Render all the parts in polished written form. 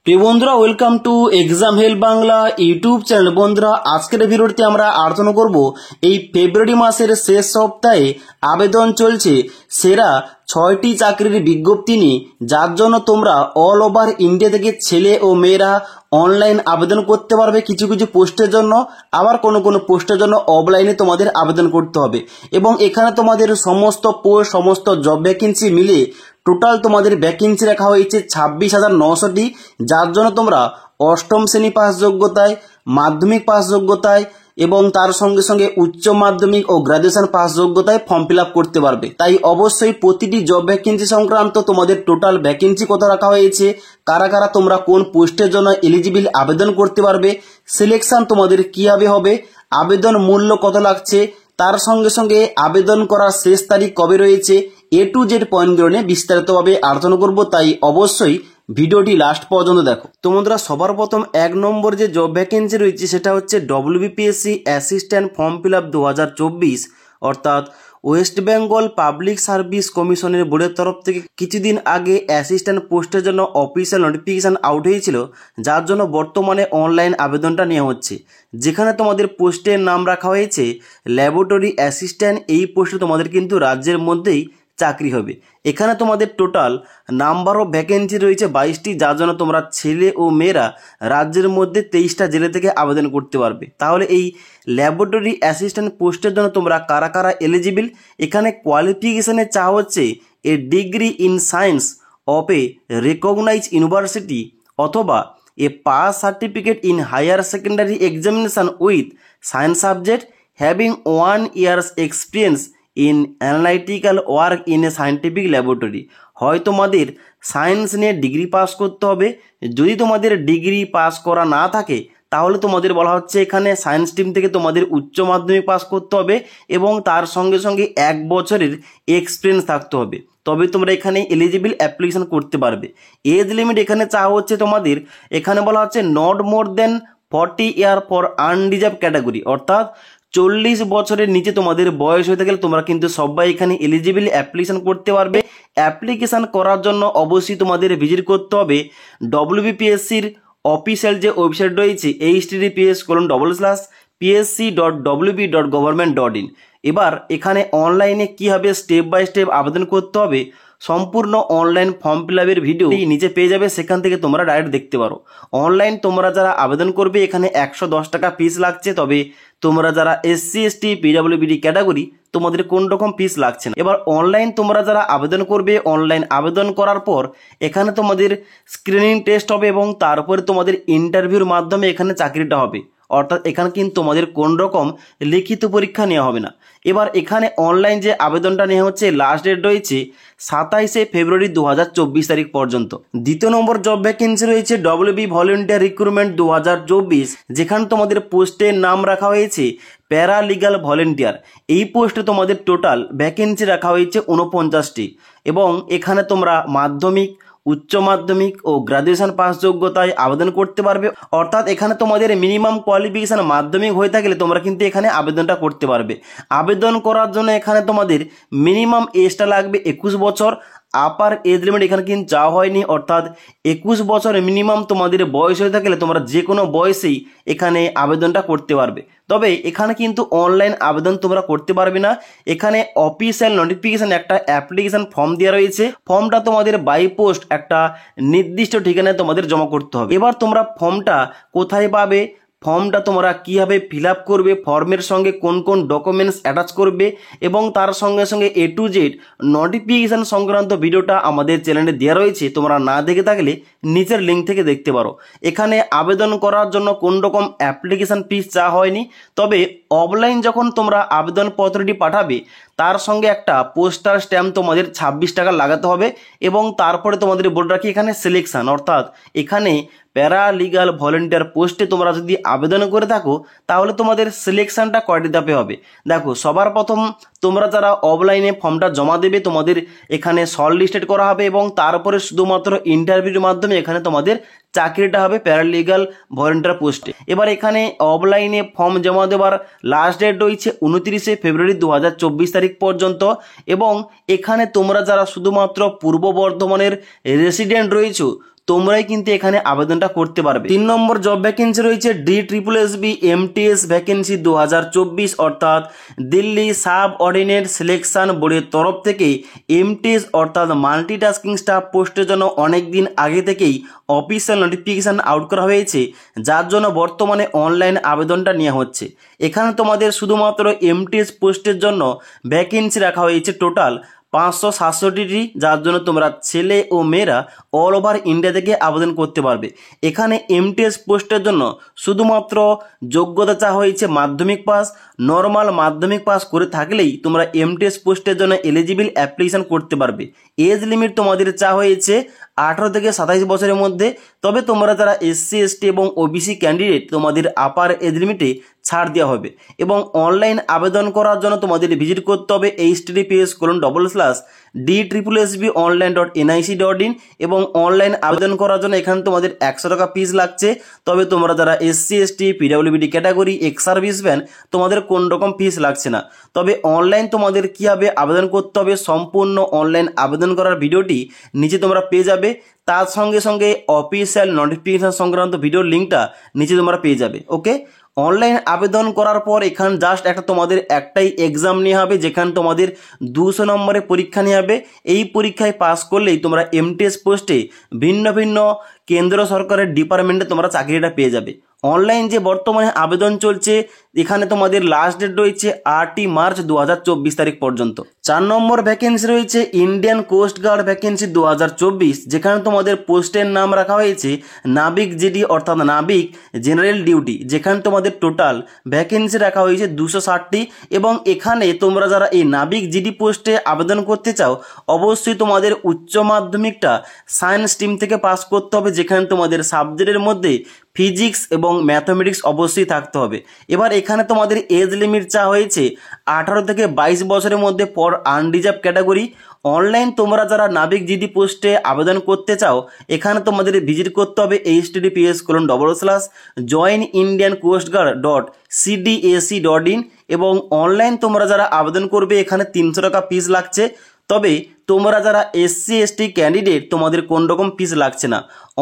প্রিয় বন্ধুরা, welcome to exam help Bangla YouTube channel. বন্ধুরা, আজকের ভিডিওতে আমরা আলোচনা করব এই ফেব্রুয়ারি মাসের শেষ সপ্তাহে আবেদন চলছে সেরা 6টি চাকরির বিজ্ঞপ্তি নিয়ে, যার জন্য তোমরা অল ওভার ইন্ডিয়া থেকে ছেলে ও মেয়েরা অনলাইন আবেদন করতে পারবে কিছু কিছু পোস্টের জন্য, আবার কোনো কোনো পোস্টের জন্য অফলাইনে তোমাদের আবেদন করতে হবে। এবং এখানে তোমাদের সমস্ত পোস্ট, সমস্ত জব ভ্যাকেন্সি মিলিয়ে টোটাল তোমাদের ভ্যাকেন্সি রাখা হয়েছে 26,900টি, যার জন্য তোমরা অষ্টম শ্রেণী পাস যোগ্যতায়, মাধ্যমিক পাস যোগ্যতায় এবং তার সঙ্গে সঙ্গে উচ্চ মাধ্যমিক ও গ্রাজুয়েশন পাস যোগ্যতায় ফর্ম ফিল আপ করতে পারবে। তাই অবশ্যই প্রতিটি জব ভ্যাকেন্সি সংক্রান্ত তোমাদের টোটাল ভ্যাকেন্সি কত রাখা হয়েছে, কারা কারা তোমরা কোন পোস্টের জন্য এলিজিবল আবেদন করতে পারবে, সিলেকশন তোমাদের কিভাবে হবে, আবেদন মূল্য কত লাগছে, তার সঙ্গে সঙ্গে আবেদন করার শেষ তারিখ কবে রয়েছে, A to Z পয়েন্টগুলো নিয়ে বিস্তারিতভাবে আলোচনা করব। তাই অবশ্যই ভিডিওটি লাস্ট পর্যন্ত দেখো। তো বন্ধুরা, সবার প্রথম 1 নম্বর যে জব ভ্যাকেন্সি রয়েছে সেটা হচ্ছে WBPSC assistant form fill up 2024, অর্থাৎ ওয়েস্ট বেঙ্গল পাবলিক সার্ভিস কমিশনের বোর্ডের তরফ থেকে কিছুদিন আগে অ্যাসিস্ট্যান্ট পোস্টের জন্য অফিসিয়াল নোটিফিকেশান আউট হয়েছিল, যার জন্য বর্তমানে অনলাইন আবেদনটা নেওয়া হচ্ছে। যেখানে তোমাদের পোস্টের নাম রাখা হয়েছে ল্যাবরেটরি অ্যাসিস্ট্যান্ট। এই পোস্টে তোমাদের কিন্তু রাজ্যের মধ্যেই চাকরি হবে। এখানে তোমাদের টোটাল নাম্বার অফ ভ্যাকেন্সি রয়েছে 22টি, যার জন্য তোমরা ছেলে ও মেয়েরা রাজ্যের মধ্যে 23টা জেলা থেকে আবেদন করতে পারবে। তাহলে এই ল্যাবরেটরি অ্যাসিস্ট্যান্ট পোস্টের জন্য তোমরা কারা কারা এলিজিবল, এখানে কোয়ালিফিকেশানে চাওয়া হচ্ছে a degree in science of a recognise university অথবা a pass certificate in higher secondary examination with science subject having 1 years experience in analytical work in a scientific laboratory. হয় তোমাদের সায়েন্স নিয়ে ডিগ্রি পাস করতে হবে, যদি তোমাদের degree pass করা না থাকে তাহলে তোমাদের বলা হচ্ছে এখানে সায়েন্স স্ট্রিম থেকে তোমাদের উচ্চ মাধ্যমিক পাস করতে হবে এবং তার সঙ্গে সঙ্গে 1 বছরের এক্সপিরিয়েন্স থাকতে হবে, তবে তোমরা এখানে এলিজিবল অ্যাপ্লিকেশন করতে পারবে। এজ লিমিট এখানে চাওয়া হচ্ছে তোমাদের, এখানে বলা হচ্ছে not more than 40 years for unreserved category, অর্থাৎ 40 বছরের নিচে তোমাদের বয়স হয়ে থাকলে তোমরা কিন্তু সবাই এখানে এলিজিবল অ্যাপ্লিকেশন করতে পারবে। অ্যাপ্লিকেশান করার জন্য অবশ্যই তোমাদের ভিজিট করতে হবে WBPSCর অফিসিয়াল যে ওয়েবসাইট রয়েছে https://psc.wb.government.in। এবার এখানে অনলাইনে কীভাবে স্টেপ বাই স্টেপ আবেদন করতে হবে সম্পূর্ণ অনলাইন ফর্ম ফিল আপের ভিডিও নিচে পেয়ে যাবে, সেখান থেকে তোমরা ডাইরেক্ট দেখতে পারো। অনলাইন তোমরা যারা আবেদন করবে এখানে 110 টাকা ফিস লাগছে, তবে তোমরা যারা SC ST PWBD ক্যাটাগরি তোমাদের কোন রকম ফিস লাগছে না। এবার অনলাইন তোমরা যারা আবেদন করবে, অনলাইন আবেদন করার পর এখানে তোমাদের স্ক্রিনিং টেস্ট হবে এবং তারপরে তোমাদের ইন্টারভিউর মাধ্যমে এখানে চাকরিটা হবে, অর্থাৎ এখানে কিন্তু তোমাদের কোন রকম লিখিত পরীক্ষা নেওয়া হবে না। এবার এখানে অনলাইন যে আবেদনটা নেওয়া হচ্ছে লাস্ট ডেট রয়েছে 27শে ফেব্রুয়ারি 2024 তারিখ পর্যন্ত। দ্বিতীয় নম্বর জব ভ্যাকেন্সি রয়েছে WB ভলেন্টিয়ার রিক্রুটমেন্ট 2024, যেখানে তোমাদের পোস্টের নাম রাখা হয়েছে প্যারালিগাল ভলেন্টিয়ার। এই পোস্টে তোমাদের টোটাল ভ্যাকেন্সি রাখা হয়েছে 49টি এবং এখানে তোমরা মাধ্যমিক, উচ্চ মাধ্যমিক ও গ্রাজুয়েশন পাস যোগ্যতায় আবেদন করতে পারবে, অর্থাৎ এখানে তোমাদের মিনিমাম কোয়ালিফিকেশান মাধ্যমিক হয়ে থাকলে তোমরা কিন্তু এখানে আবেদনটা করতে পারবে। আবেদন করার জন্য এখানে তোমাদের মিনিমাম এজটা লাগবে 21 বছর। আপার এজ লিমিট এখানে কিন্তু চাওয়া হয়নি, অর্থাৎ 21 বছর মিনিমাম তোমাদের বয়স হয়ে থাকলে তোমরা যে কোনো বয়সেই এখানে আবেদনটা করতে পারবে। তবে এখানে কিন্তু অনলাইন আবেদন তোমরা করতে পারবে না, এখানে অফিসিয়াল নোটিফিকেশান একটা অ্যাপ্লিকেশান ফর্ম দেওয়া রয়েছে, ফর্মটা তোমাদের বাই পোস্ট একটা নির্দিষ্ট ঠিকানায় তোমাদের জমা করতে হবে। এবার তোমরা ফর্মটা কোথায় পাবে, ফর্মটা তোমরা কীভাবে ফিল আপ করবে, ফর্মের সঙ্গে কোন কোন ডকুমেন্টস অ্যাটাচ করবে এবং তার সঙ্গে সঙ্গে A to Z নোটিফিকেশান সংক্রান্ত ভিডিওটা আমাদের চ্যানেলে দেওয়া রয়েছে, তোমরা না দেখে থাকলে নিচের লিঙ্ক থেকে দেখতে পারো। এখানে আবেদন করার জন্য কোন রকম অ্যাপ্লিকেশান ফিস চাওয়া হয়নি, তবে অফলাইন যখন তোমরা আবেদনপত্রটি পাঠাবে তার সঙ্গে একটা পোস্টার স্ট্যাম্প তোমাদের 26 টাকা লাগাতে হবে এবং তারপরে তোমাদের বলে রাখি এখানে সিলেকশান, অর্থাৎ এখানে প্যারালিগাল ভলেন্টিয়ার পোস্টে তোমরা যদি আবেদন করে থাকো তাহলে তোমাদের সিলেকশানটা কয়টি ধাপে হবে। দেখো, সবার প্রথম তোমরা যারা অফলাইনে ফর্মটা জমা দেবে তোমাদের এখানে শর্ট লিস্টেড করা হবে এবং তারপরে শুধুমাত্র ইন্টারভিউর মাধ্যমে এখানে তোমাদের চাকরিটা হবে প্যারালিগাল ভলেন্টিয়ার পোস্টে। এবার এখানে অফলাইনে ফর্ম জমা দেওয়ার লাস্ট ডেট রয়েছে 29শে ফেব্রুয়ারি 2024 তারিখ পর্যন্ত এবং এখানে তোমরা যারা শুধুমাত্র পূর্ব বর্ধমানের রেসিডেন্ট রয়েছো তোমরাই কিন্তু এখানে আবেদনটা করতে পারবে। 3 নম্বর জব ভ্যাকেন্সি রয়েছে DSSB MTS ভ্যাকেন্সি 2024, অর্থাৎ দিল্লি সাব অর্ডিনেট সিলেকশন বোর্ডের তরফ থেকে MTS অর্থাৎ মাল্টিটাস্কিং স্টাফ পোস্টের জন্য অনেক দিন আগে থেকেই অফিসিয়াল নোটিফিকেশান আউট করা হয়েছে, যার জন্য বর্তমানে অনলাইন আবেদনটা নেওয়া হচ্ছে। এখানে তোমাদের শুধুমাত্র MTS পোস্টের জন্য ভ্যাকেন্সি রাখা হয়েছে টোটাল 567টি, যার জন্য তোমরা ছেলে ও মেয়েরা অল ওভার ইন্ডিয়া থেকে আবেদন করতে পারবে। এখানে MTS পোস্টের জন্য শুধুমাত্র যোগ্যতা চাওয়া হয়েছে মাধ্যমিক পাস। নর্মাল মাধ্যমিক পাস করে থাকলেই তোমরা MTS পোস্টের জন্য এলিজিবল অ্যাপ্লিকেশান করতে পারবে। এজ লিমিট তোমাদের চাওয়া হয়েছে 18 থেকে 27 বছরের মধ্যে। তবে তোমরা যারা SC ST এবং OBC ক্যান্ডিডেট, তোমাদের আপার এজ লিমিটে ছাড় দেওয়া হবে। এবং অনলাইন আবেদন করার জন্য তোমাদের ভিজিট করতে হবে https://DSSBonline.nic.in এবং অনলাইন আবেদন করার জন্য এখানে তোমাদের 100 টাকা ফিস লাগছে। তবে তোমরা যারা SC ST PWD category ex serviceman, তোমাদের কোন রকম ফিস লাগছে না। তবে অনলাইন তোমাদের কীভাবে আবেদন করতে হবে সম্পূর্ণ অনলাইন আবেদন করার ভিডিওটি নিচে তোমরা পেয়ে যাবে। তার সঙ্গে সঙ্গে অফিসিয়াল নোটিফিকেশান সংক্রান্ত ভিডিওর লিঙ্কটা নিচে তোমরা পেয়ে যাবে। ওকে, অনলাইন আবেদন করার পর এখানে জাস্ট তোমাদের একটাই এক্সাম নেওয়া হবে, যেখানে তোমাদের 200 নম্বরের পরীক্ষা নেওয়া হবে। এই পরীক্ষায় পাস করলেই তোমরা MTS পোস্টে ভিন্ন ভিন্ন কেন্দ্র সরকারের ডিপার্টমেন্টে তোমরা চাকরিটা পেয়ে যাবে। অনলাইন যে বর্তমানে আবেদন চলছে, এখানে তোমাদের লাস্ট ডেট রয়েছে 8ই মার্চ 2024 তারিখ পর্যন্ত। 4 নম্বর ভ্যাকেন্সি রয়েছে ইন্ডিয়ান কোস্ট গার্ড ভ্যাকেন্সি 2024, যেখানে তোমাদের পোস্টের নাম রাখা হয়েছে নাবিক জিডি অর্থাৎ নাবিক জেনারেল ডিউটি, যেখানে তোমাদের টোটাল ভ্যাকেন্সি রাখা হয়েছে 260টি। এবং এখানে তোমরা যারা এই নাবিক জিডি পোস্টে আবেদন করতে চাও, অবশ্যই তোমাদের উচ্চ মাধ্যমিকটা সায়েন্স স্ট্রিম থেকে পাস করতে হবে, যেখানে তোমাদের সাবজেক্টের মধ্যে ফিজিক্স এবং ম্যাথমেটিক্স অবশ্যই থাকতে হবে। এবার এখানে তোমাদের এজ লিমিট চাওয়া হয়েছে 18 থেকে 22 বছরের মধ্যে ফর আনরিজার্ভ ক্যাটাগরি। অনলাইন তোমরা যারা নাবিক জিডি পোস্টে আবেদন করতে চাও, এখানে তোমাদের ভিজিট করতে হবে https://joinindiancoastguard.cdac.in এবং অনলাইন তোমরা যারা আবেদন করবে এখানে 300 টাকা ফিস লাগছে। তবে তোমরা যারা SC ST ক্যান্ডিডেট, তোমাদের কোন রকম ফিস লাগছে না।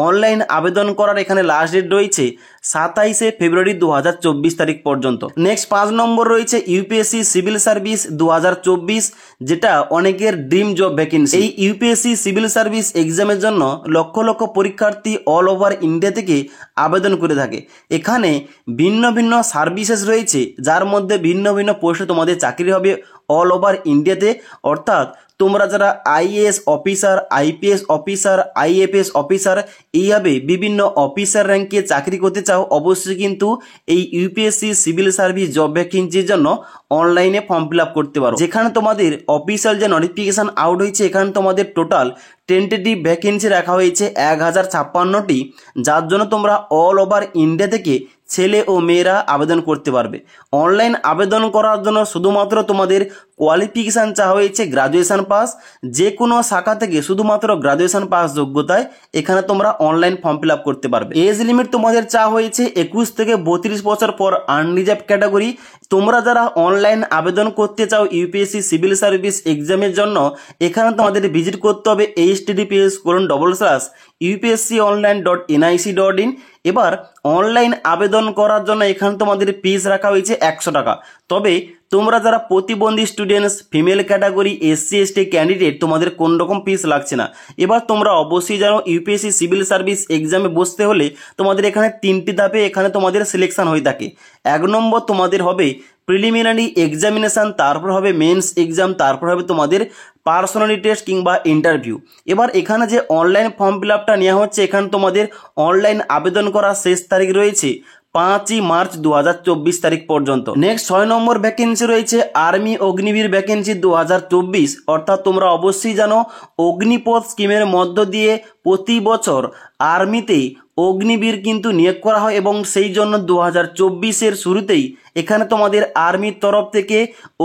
অনলাইন আবেদন করার এখানে লাস্ট ডেট রয়েছে 27শে ফেব্রুয়ারি 2024 তারিখ পর্যন্ত। নেক্সট 5 নম্বর রয়েছে UPSC সিভিল সার্ভিস 2024, যেটা অনেকের ড্রিম জব ভ্যাকেন্সি। এই UPSC সিভিল সার্ভিস এক্সামের জন্য লক্ষ লক্ষ পরীক্ষার্থী অল ওভার ইন্ডিয়া থেকে আবেদন করে থাকে। এখানে ভিন্ন ভিন্ন সার্ভিসেস রয়েছে, যার মধ্যে ভিন্ন ভিন্ন পোস্টে তোমাদের চাকরি হবে অল ওভার ইন্ডিয়াতে। অর্থাৎ তোমরা যারা IAS officer, IPS officer, IFS officer, এইভাবে বিভিন্ন অফিসার র্যাঙ্কে চাকরি করতে চাও, অবশ্যই কিন্তু এই UPSC সিভিল সার্ভিস জব ভ্যাকেন্সির জন্য অনলাইনে ফর্ম ফিল আপ করতে পারো। যেখানে তোমাদের অফিসিয়াল যে নোটিফিকেশান আউট হয়েছে, এখানে তোমাদের টোটাল টেন্টেটিভ ভ্যাকেন্সি রাখা হয়েছে 1056টি, যার জন্য তোমরা অল ওভার ইন্ডিয়া থেকে ছেলে ও মেয়েরা আবেদন করতে পারবে। অনলাইন আবেদন করার জন্য শুধুমাত্র তোমাদের কোয়ালিফিকেশান চাওয়া হয়েছে গ্রাজুয়েশন পাস। যে কোনো শাখা থেকে শুধুমাত্র গ্রাজুয়েশন পাস যোগ্যতায় এখানে তোমরা অনলাইন ফর্ম ফিল আপ করতে পারবে। এজ লিমিট তোমাদের চাওয়া হয়েছে 21 থেকে 32 বছর পর আনরিজার্ভ ক্যাটাগরি। তোমরা যারা অনলাইন আবেদন করতে চাও UPSC সিভিল সার্ভিস এক্সামের জন্য, এখানে তোমাদের ভিজিট করতে হবে https://upsconline.nic.in। এবার অনলাইন আবেদন করার জন্য এখানে তোমাদের ফিস রাখা হয়েছে 100 টাকা। তবে তোমরা যারা প্রতিবন্ধী students, female category, SC ST candidate, তোমাদের কোন রকম ফিস লাগছে না। এবার তোমরা অবশ্যই জানো UPSC সিভিল সার্ভিস এক্সামে বসতে হলে তোমাদের এখানে 3টি ধাপে এখানে তোমাদের সিলেকশন হয়ে থাকে। 1 নম্বর তোমাদের হবে প্রিলিমিনারি এক্সামিনেশান, তারপর হবে মেন্স এক্সাম, তারপর হবে তোমাদের পার্সোনালিটি টেস্ট কিংবা ইন্টারভিউ। এবার এখানে যে অনলাইন ফর্ম ফিল আপটা নেওয়া হচ্ছে, এখানে তোমাদের অনলাইন আবেদন করার শেষ তারিখ রয়েছে 5ই মার্চ 2024 তারিখ পর্যন্ত। নেক্সট 6 নম্বর ভ্যাকেন্সি রয়েছে আর্মি অগ্নিবীর ভ্যাকেন্সি 2024। অর্থাৎ তোমরা অবশ্যই জানো অগ্নিপথ স্কিমের মধ্য দিয়ে প্রতি বছর আর্মিতে অগ্নিবীর কিন্তু নিয়োগ করা হয়, এবং সেই জন্য 2024-এর শুরুতেই এখানে তোমাদের আর্মির তরফ থেকে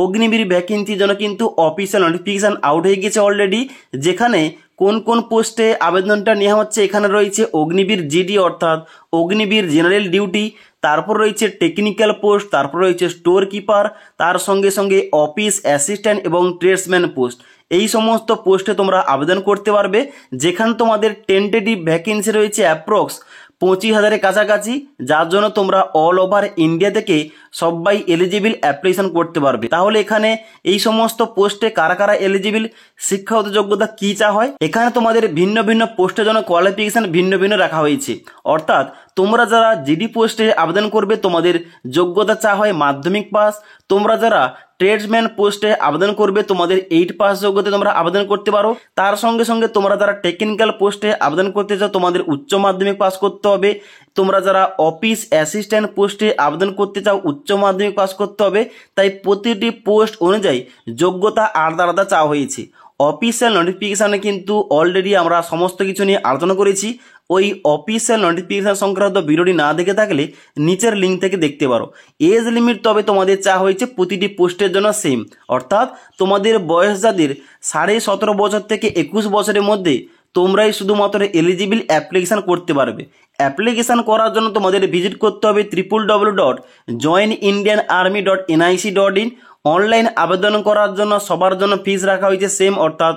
অগ্নিবীর ভ্যাকেন্সির জন্য কিন্তু অফিসিয়াল নোটিফিকেশান আউট হয়ে গেছে অলরেডি। যেখানে কোন কোন পোস্টে আবেদনটা নেওয়া হচ্ছে, এখানে রয়েছে অগ্নিবীর জিডি অর্থাৎ অগ্নিবীর জেনারেল ডিউটি, তারপর রয়েছে টেকনিক্যাল পোস্ট, তারপর রয়েছে স্টোর কিপার, তার সঙ্গে সঙ্গে অফিস অ্যাসিস্ট্যান্ট এবং ট্রেডসম্যান পোস্ট। এই সমস্ত পোস্টে তোমরা আবেদন করতে পারবে, যেখানে তোমাদের টেন্টেটিভ ভ্যাকেন্সি রয়েছে অ্যাপ্রক্স 25,000-এর কাছাকাছি, যার জন্য তোমরা অল ওভার ইন্ডিয়া থেকে সবাই এলিজিবল অ্যাপ্লিকেশন করতে পারবে। তাহলে এখানে এই সমস্ত পোস্টে কারা কারা এলিজিবল, শিক্ষাগত যোগ্যতা কী চা হয়, এখানে তোমাদের ভিন্ন ভিন্ন পোস্টের জন্য কোয়ালিফিকেশন ভিন্ন ভিন্ন রাখা হয়েছে। অর্থাৎ তোমরা যারা জিডি পোস্টে আবেদন করবে তোমাদের যোগ্যতা চা হয় মাধ্যমিক পাস। তোমরা যারা ট্রেডসম্যান পোস্টে আবেদন করবে তোমাদের 8 পাস যোগ্যতা তোমরা আবেদন করতে পারো। তার সঙ্গে সঙ্গে তোমরা যারা টেকনিক্যাল পোস্টে আবেদন করতে চাও তোমাদের উচ্চ মাধ্যমিক পাস করতে হবে। তোমরা যারা অফিস অ্যাসিস্ট্যান্ট পোস্টে আবেদন করতে চাও উচ্চ মাধ্যমিক পাস করতে হবে। তাই প্রতিটি পোস্ট অনুযায়ী যোগ্যতা আলাদা আলাদা চাওয়া হয়েছে। অফিসিয়াল নোটিফিকেশানে কিন্তু অলরেডি আমরা সমস্ত কিছু নিয়ে আলোচনা করেছি। ওই অফিসিয়াল নোটিফিকেশান সংক্রান্ত ভিডিওটি না দেখে থাকলে নিচের লিঙ্ক থেকে দেখতে পারো। এজ লিমিট তবে তোমাদের চা হয়েছে প্রতিটি পোস্টের জন্য সেম, অর্থাৎ তোমাদের বয়স যাদের 17.5 বছর থেকে 21 বছরের মধ্যে তোমরাই শুধুমাত্র এলিজিবল অ্যাপ্লিকেশান করতে পারবে। অ্যাপ্লিকেশান করার জন্য তোমাদের ভিজিট করতে হবে www.joinindianarmy.nic.in। অনলাইন আবেদন করার জন্য সবার জন্য ফিস রাখা হয়েছে সেম, অর্থাৎ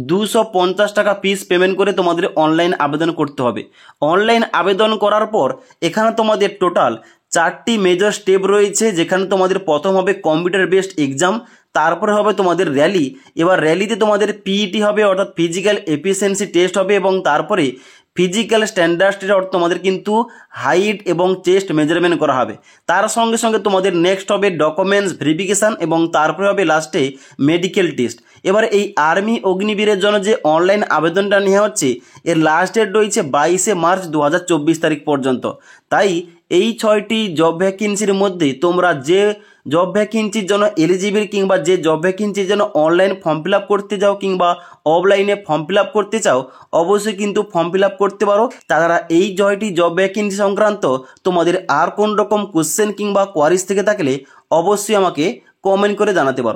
250 টাকা ফিস পেমেন্ট করে তোমাদের অনলাইন আবেদন করতে হবে। অনলাইন আবেদন করার পর এখানে তোমাদের টোটাল 4টি মেজর স্টেপ রয়েছে, যেখানে তোমাদের প্রথম হবে কম্পিউটার বেসড এক্সাম, তারপরে হবে তোমাদের র্যালি। এবার র্যালিতে তোমাদের পিইটি হবে, অর্থাৎ ফিজিক্যাল এফিসিয়েন্সি টেস্ট হবে, এবং তারপরে ফিজিক্যাল স্ট্যান্ডার্ড টেস্ট, অর্থাৎ তোমাদের কিন্তু হাইট এবং চেস্ট মেজারমেন্ট করা হবে। তার সঙ্গে সঙ্গে তোমাদের নেক্সট হবে ডকুমেন্টস ভেরিফিকেশান, এবং তারপরে হবে লাস্টে মেডিকেল টেস্ট। এবার এই আর্মি অগ্নিবীরের জন্য যে অনলাইন আবেদনটা নেওয়া হচ্ছে এর লাস্ট ডেট রয়েছে 22 মার্চ 2024 তারিখ পর্যন্ত। তাই এই 6টি জব ভ্যাকেন্সির মধ্যে তোমরা যে জব ভ্যাকেন্সির জন্য এলিজিবল কিংবা যে জব ভ্যাকেন্সির জন্য অনলাইন ফর্ম ফিল আপ করতে যাও কিংবা অফলাইনে ফর্ম ফিল আপ করতে চাও অবশ্যই কিন্তু ফর্ম ফিল আপ করতে পারো। তাছাড়া এই 6টি জব ভ্যাকেন্সি সংক্রান্ত তোমাদের আর কোন রকম কোশ্চেন কিংবা কোয়ারিজ থেকে থাকলে অবশ্যই আমাকে কমেন্ট করে জানাতে পারো।